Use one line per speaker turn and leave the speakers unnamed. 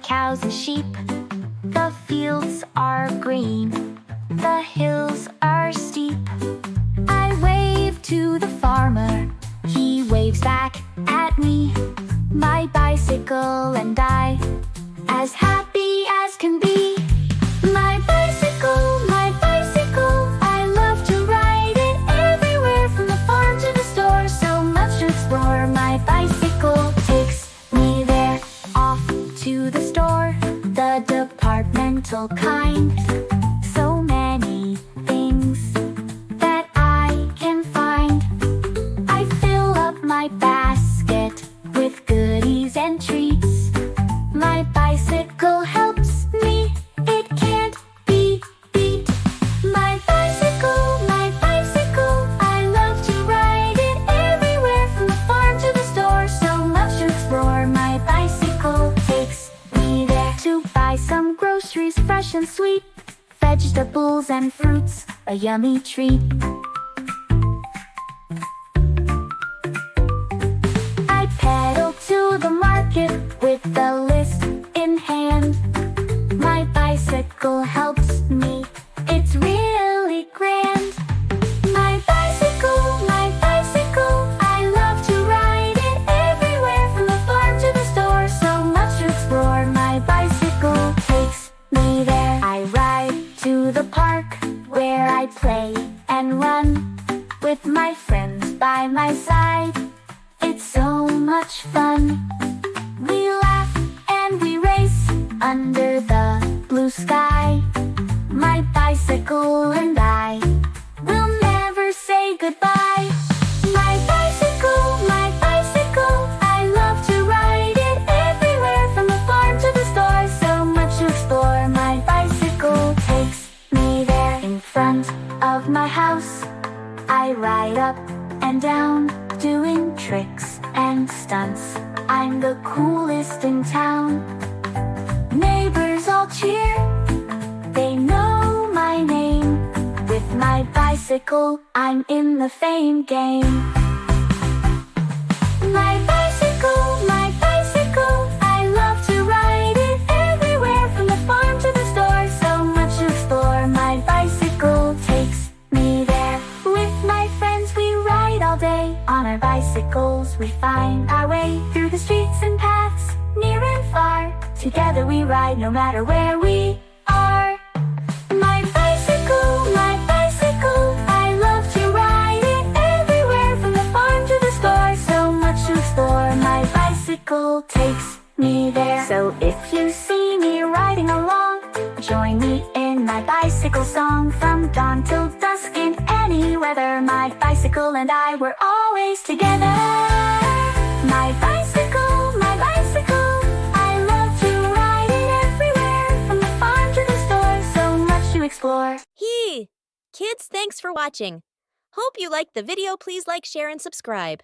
cows and sheep. The fields are green, the hills are steep. I wave to the farmer, he waves back at me. My bicycle and I, as happy as can be. My bicycle, I love to ride it everywhere, from the farm to the store, so much to explore. My bicycle takes me there, off to the store, the departmental kind. So many things that I can find. I fill up my basket with goodies and treats. My bicycle helps me, it can't be beat. My bicycle, I love to ride it everywhere, from the farm to the store, so much to explore. My bicycle takes me there to buy some groceries fresh and sweet, vegetables and fruits, a yummy treat. I pedal to the market with the list in hand. My bicycle helps me, it's really grand. My bicycle, I love to ride it everywhere, from the farm to the store, so much to explore. My bicycle takes me there. I ride to the park where I play and run with my friends by my side. It's so much fun. We laugh and we race under the blue sky. My bicycle and I will never say goodbye. My bicycle, I love to ride it everywhere, from the farm to the store, so much to explore. My bicycle takes me there. In front of my house, I ride up and down, doing tricks and stunts. I'm the coolest in town. Neighbors all cheer, they know my name. With my bicycle, I'm in the fame game. My bicycle, I love to ride it everywhere, from the farm to the store, so much to explore. My bicycle takes me there. With my friends we ride all day, on our bicycles we find our way through the streets and paths, near and far. Together we ride no matter where we are. My bicycle, I love to ride it everywhere, from the farm to the store, so much to explore. My bicycle takes me there. So if you see me riding along, join me in my bicycle song. From dawn till dusk, in any weather, my bicycle and I, we're always together. My bicycle, I love to ride it everywhere, from the farm to the store, so much to explore.
Kids, thanks for watching. Hope you liked the video. Please like, share, and subscribe.